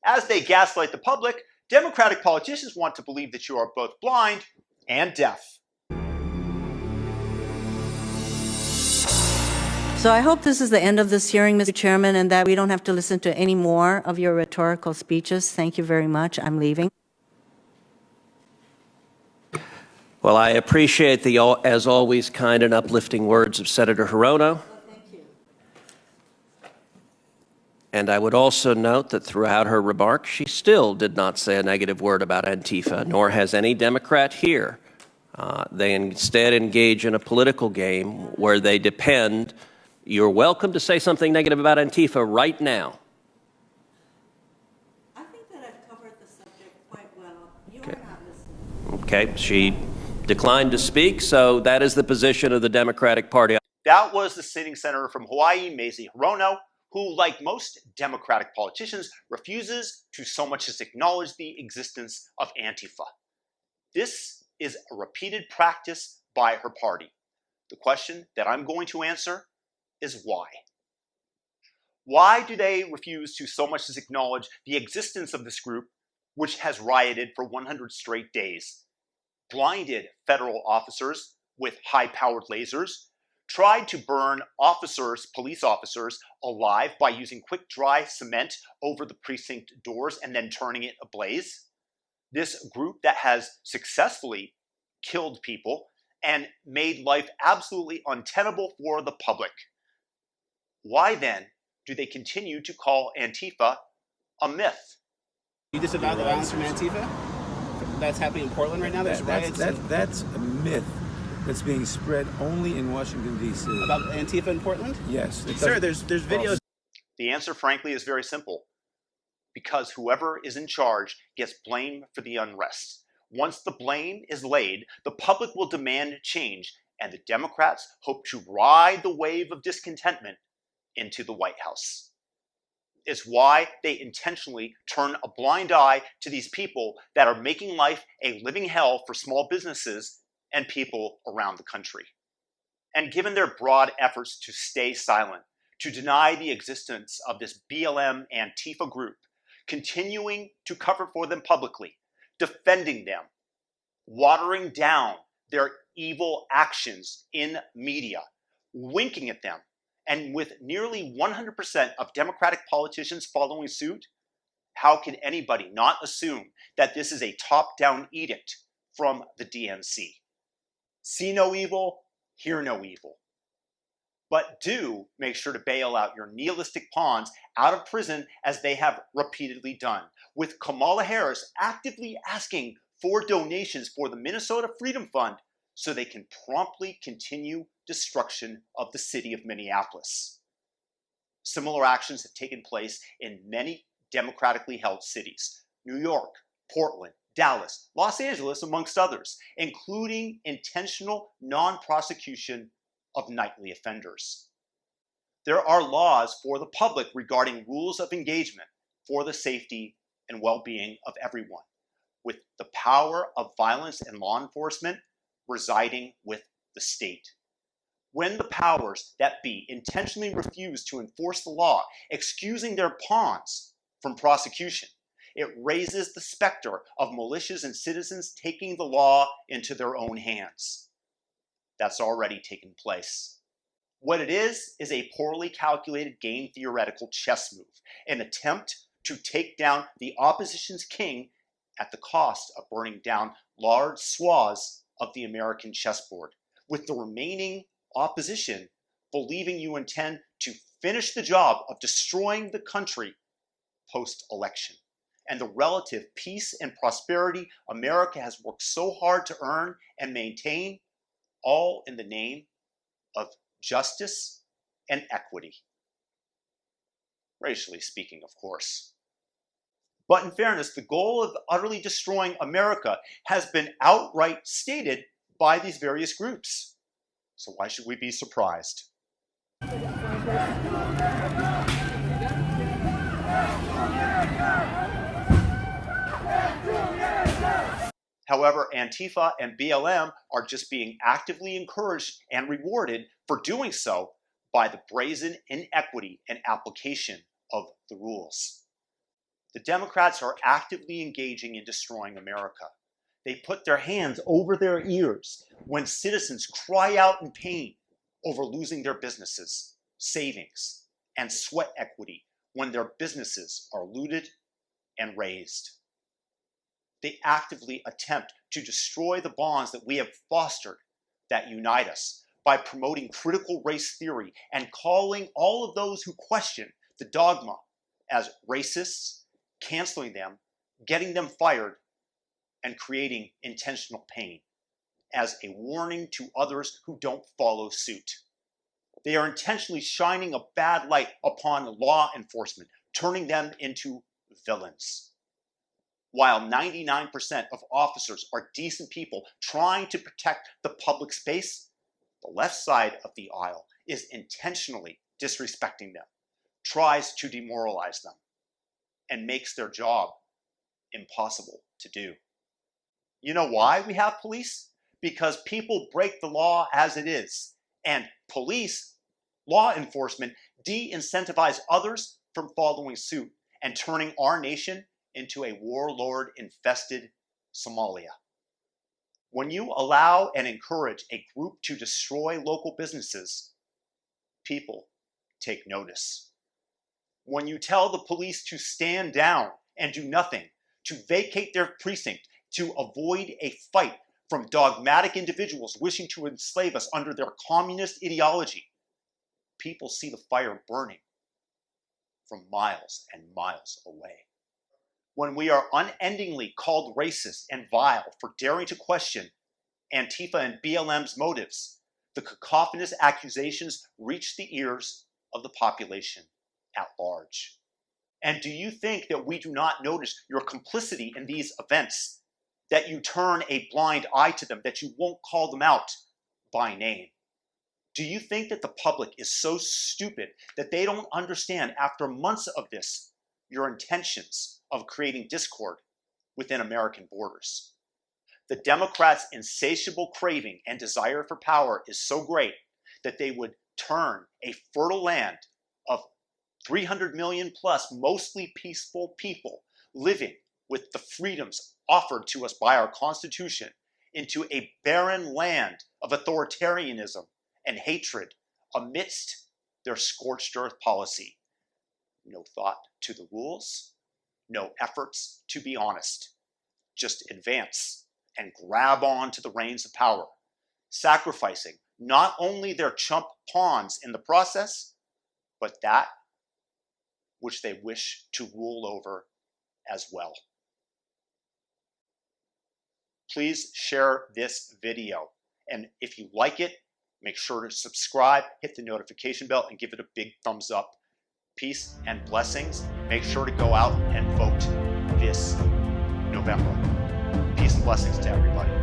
As they gaslight the public, Democratic politicians want to believe that you are both blind and deaf. So I hope this is the end of this hearing, Mr. Chairman, and that we don't have to listen to any more of your rhetorical speeches. Thank you very much. I'm leaving. Well, I appreciate the, as always, kind and uplifting words of Senator Hirono. Thank you. And I would also note that throughout her remarks, she still did not say a negative word about Antifa, nor has any Democrat here. They instead engage in a political game where they depend. You're welcome to say something negative about Antifa right now. I think that I've covered the subject quite well. You are not listening. Okay, she declined to speak, so that is the position of the Democratic Party. That was the sitting senator from Hawaii, Mazie Hirono, who, like most Democratic politicians, refuses to so much as acknowledge the existence of Antifa. This is a repeated practice by her party. The question that I'm going to answer is why. Why do they refuse to so much as acknowledge the existence of this group, which has rioted for 100 straight days, blinded federal officers with high-powered lasers, tried to burn police officers alive by using quick dry cement over the precinct doors and then turning it ablaze? This group that has successfully killed people and made life absolutely untenable for the public. Why then do they continue to call Antifa a myth? You disavow the violence from Antifa? That's happening in Portland right now? There's riots. That's a myth that's being spread only in Washington, D.C. About Antifa in Portland? Yes. Sir, there's videos. The answer, frankly, is very simple. Because whoever is in charge gets blamed for the unrest. Once the blame is laid, the public will demand change, and the Democrats hope to ride the wave of discontentment into the White House. It's why they intentionally turn a blind eye to these people that are making life a living hell for small businesses and people around the country. And given their broad efforts to stay silent, to deny the existence of this BLM Antifa group, continuing to cover for them publicly, defending them, watering down their evil actions in media, winking at them, and with nearly 100% of Democratic politicians following suit, how can anybody not assume that this is a top-down edict from the DNC? See no evil, hear no evil. But do make sure to bail out your nihilistic pawns out of prison, as they have repeatedly done, with Kamala Harris actively asking for donations for the Minnesota Freedom Fund so they can promptly continue destruction of the city of Minneapolis. Similar actions have taken place in many democratically held cities: New York, Portland, Dallas, Los Angeles, amongst others, including intentional non-prosecution of nightly offenders. There are laws for the public regarding rules of engagement for the safety and well-being of everyone, with the power of violence and law enforcement residing with the state. When the powers that be intentionally refuse to enforce the law, excusing their pawns from prosecution, it raises the specter of militias and citizens taking the law into their own hands. That's already taken place. What it is a poorly calculated game theoretical chess move, an attempt to take down the opposition's king at the cost of burning down large swaths of the American chessboard, with the remaining opposition believing you intend to finish the job of destroying the country post-election and the relative peace and prosperity America has worked so hard to earn and maintain, all in the name of justice and equity. Racially speaking, of course. But in fairness, the goal of utterly destroying America has been outright stated by these various groups. So why should we be surprised? However, Antifa and BLM are just being actively encouraged and rewarded for doing so by the brazen inequity and application of the rules. The Democrats are actively engaging in destroying America. They put their hands over their ears when citizens cry out in pain over losing their businesses, savings, and sweat equity when their businesses are looted and razed. They actively attempt to destroy the bonds that we have fostered that unite us by promoting critical race theory and calling all of those who question the dogma as racists, canceling them, getting them fired, and creating intentional pain as a warning to others who don't follow suit. They are intentionally shining a bad light upon law enforcement, turning them into villains. While 99% of officers are decent people trying to protect the public space, the left side of the aisle is intentionally disrespecting them, tries to demoralize them, and makes their job impossible to do. You know why we have police? Because people break the law as it is, and police, law enforcement, de-incentivize others from following suit and turning our nation into a warlord-infested Somalia. When you allow and encourage a group to destroy local businesses, people take notice. When you tell the police to stand down and do nothing, to vacate their precinct, to avoid a fight from dogmatic individuals wishing to enslave us under their communist ideology, people see the fire burning from miles and miles away. When we are unendingly called racist and vile for daring to question Antifa and BLM's motives, the cacophonous accusations reach the ears of the population at large. And do you think that we do not notice your complicity in these events, that you turn a blind eye to them, that you won't call them out by name? Do you think that the public is so stupid that they don't understand after months of this your intentions of creating discord within American borders? The Democrats' insatiable craving and desire for power is so great that they would turn a fertile land of 300 million plus mostly peaceful people living with the freedoms offered to us by our Constitution into a barren land of authoritarianism and hatred amidst their scorched earth policy. No thought to the rules, no efforts to be honest. Just advance and grab on to the reins of power, sacrificing not only their chump pawns in the process, but that which they wish to rule over as well. Please share this video, and if you like it, make sure to subscribe, hit the notification bell, and give it a big thumbs up. Peace and blessings. Make sure to go out and vote this November. Peace and blessings to everybody.